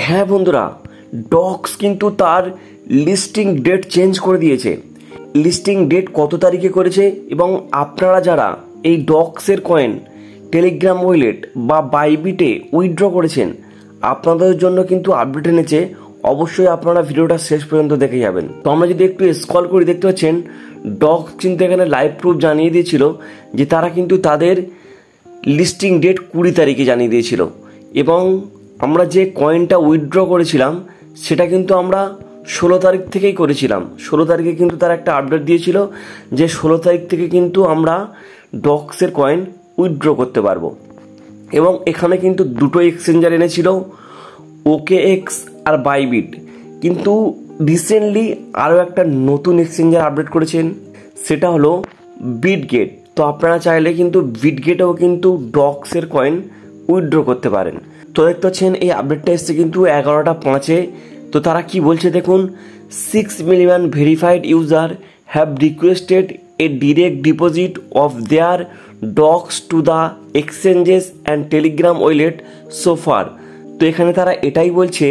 হ্যাঁ বন্ধুরা, ডক্স কিন্তু তার লিস্টিং ডেট চেঞ্জ করে দিয়েছে। লিস্টিং ডেট কত তারিখে করেছে এবং আপনারা যারা এই ডক্সের কয়েন টেলিগ্রাম ওয়ালেট বা বাইবিটে উইথড্র করেছেন, আপনাদের জন্য কিন্তু আপডেট এনেছে। অবশ্যই আপনারা ভিডিওটা শেষ পর্যন্ত দেখে যাবেন। তো আমরা যদি একটু স্ক্রল করে দেখতে পাচ্ছেন, ডক্স কিন্তু এখানে লাইভ প্রুফ জানিয়ে দিয়েছিল যে তারা কিন্তু তাদের লিস্টিং ডেট 20 তারিখে জানিয়ে দিয়েছিল এবং আমরা যে কয়েনটা উইথড্র করেছিলাম সেটা কিন্তু আমরা 16 তারিখ থেকেই করেছিলাম। 16 তারিখে কিন্তু তারা একটা আপডেট দিয়েছিল যে 16 তারিখ থেকে কিন্তু আমরা ডক্সের কয়েন উইথড্র করতে পারবো। এবং এখানে কিন্তু দুটো এক্সচেঞ্জার এনেছিল, OKX আর বাইবিট। কিন্তু রিসেন্টলি আরও একটা নতুন এক্সচেঞ্জার আপডেট করেছেন, সেটা হলো বিটগেট। তো আপনারা চাইলে কিন্তু বিটগেটেও কিন্তু ডক্সের কয়েন উইথড্র করতে পারেন। তো দেখতে পাচ্ছেন এই আপডেটটা এসছে কিন্তু 11টা 5-এ। তো তারা কি বলছে দেখুন, 6 million verified user have requested a direct deposit of their docs to the exchanges and Telegram wallet so far. তো এখানে তারা এটাই বলছে,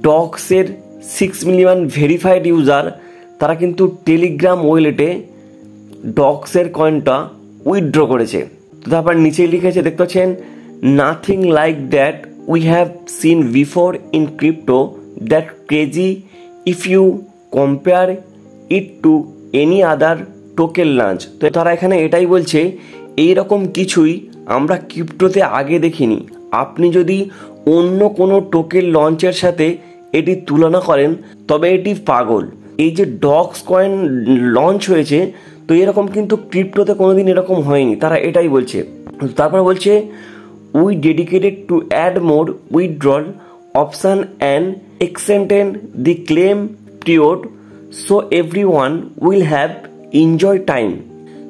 ডক্সের 6 মিলিয়ন ভেরিফাইড ইউজার তারা কিন্তু টেলিগ্রাম ওয়ালেটে ডক্সের কয়েনটা উইথড্র করেছে। তো তারপর নিচেই লিখেছে দেখতে পাচ্ছেন, nothing like that we have seen before in crypto, that crazy if you compare it to any other token launch. তো তারা এখানে এটাই বলছে, এইরকম কিছুই আমরা ক্রিপ্টোতে আগে দেখিনি। আপনি যদি অন্য কোনো টোকেন লঞ্চের সাথে এটি তুলনা করেন তবে এটি পাগল। এই যে ডক্স কয়েন লঞ্চ হয়েছে, তো এরকম কিন্তু ক্রিপ্টোতে কোনোদিন এরকম হয়নি, তারা এটাই বলছে। তারপর বলছে, we dedicated to add more withdrawal option and extend the claim period so every one will have enjoy time.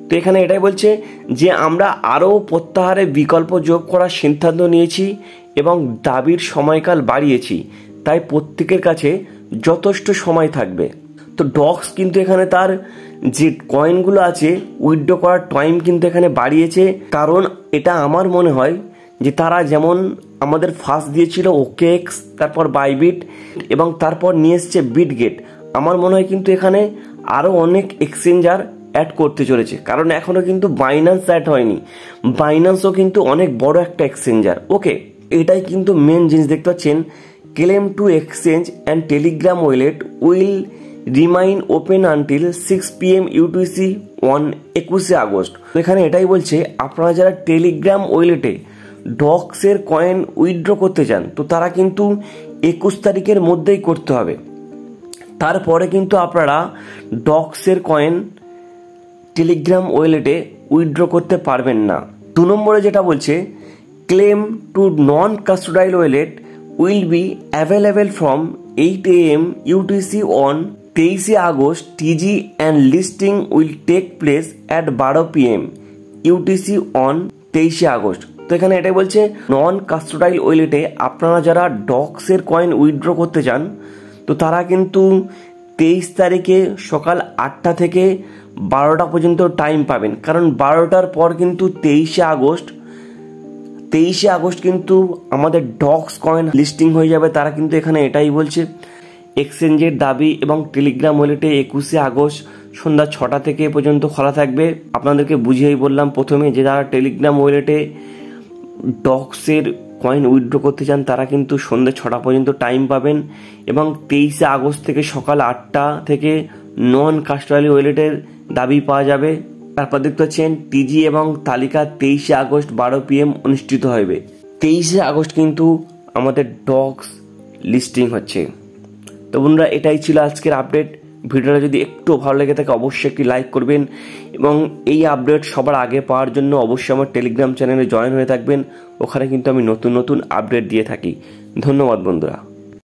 তো এখানে এটাই বলছে যে আমরা আরও প্রত্যাহারে বিকল্প যোগ করার সিদ্ধান্ত নিয়েছি এবং দাবির সময়কাল বাড়িয়েছি, তাই প্রত্যেকের কাছে যথেষ্ট সময় থাকবে। তো ডক্স কিন্তু এখানে তার যে কয়েনগুলো আছে উইথড্র করার টাইম কিন্তু এখানে বাড়িয়েছে। কারণ এটা আমার মনে হয় যে তারা যেমন আমাদের ফার্স্ট দিয়েছিল OKX, তারপর বাইবিট এবং তারপর নিয়ে এসছে বিটগেট, আমার মনে হয় কিন্তু এখানে আরও অনেক এক্সচেঞ্জার অ্যাড করতে চলেছে। কারণ এখনও কিন্তু বাইন্যান্স অ্যাড হয়নি, বাইন্যান্সও কিন্তু অনেক বড় একটা এক্সচেঞ্জার। ওকে, এটাই কিন্তু মেন জিনিস দেখতে পাচ্ছেন, claim to exchange and Telegram wallet will remain open until 6 PM UTC on 21 August. তো এখানে এটাই বলছে, আপনারা যারা টেলিগ্রাম ওয়ালেটে ডক্সের কয়েন উইথড্র করতে চান তো তারা কিন্তু 21 তারিখের মধ্যেই করতে হবে। তারপরে কিন্তু আপনারা ডক্সের কয়েন টেলিগ্রাম ওয়ালেটে উইথড্র করতে পারবেন না। 2 নম্বরে যেটা বলছে, claim to non custodial wallet will be available from 8 AM UTC on 23 August TG and listing will take place at 12 PM UTC on 23 August. তো এখানে এটাই বলছে, নন কাস্টোডাইল ওয়ালেটে আপনারা যারা ডক্সের কয়েন উইথড্র করতে চান তো তারা কিন্তু 23 তারিখে সকাল 8টা থেকে 12টা পর্যন্ত টাইম পাবেন। কারণ 12টার পর কিন্তু 23 আগস্ট কিন্তু আমাদের ডক্স কয়েন লিস্টিং হয়ে যাবে। তারা কিন্তু এখানে এটাই বলছে, এক্সচেঞ্জের দাবি এবং টেলিগ্রাম ওয়ালেটে 21 আগস্ট সন্ধ্যা 6টা থেকে পর্যন্ত খোলা থাকবে। আপনাদেরকে বুঝিয়েই বললাম প্রথমে যে যারা টেলিগ্রাম ওয়ালেটে ডক্সের কয়েন উইথড্র করতে চান তারা কিন্তু সন্ধ্যে 6টা পর্যন্ত টাইম পাবেন এবং 23 আগস্ট থেকে সকাল 8টা থেকে নন কাস্টোডাইল ওয়ালেটের দাবি পাওয়া যাবে। তারপর দেখতে পাচ্ছেন TG এবং তালিকা 23 আগস্ট 12 PM অনুষ্ঠিত হবে। 23 আগস্ট কিন্তু আমাদের ডক্স লিস্টিং হচ্ছে। তো বন্ধুরা, এটাই ছিল আজকের আপডেট। ভিডিওটা যদি একটু ভালো লেগে থাকে অবশ্যই একটি লাইক করবেন এবং এই আপডেট সবার আগে পাওয়ার জন্য অবশ্যই আমার টেলিগ্রাম চ্যানেলে জয়েন হয়ে থাকবেন। ওখানে কিন্তু আমি নতুন নতুন আপডেট দিয়ে থাকি। ধন্যবাদ বন্ধুরা।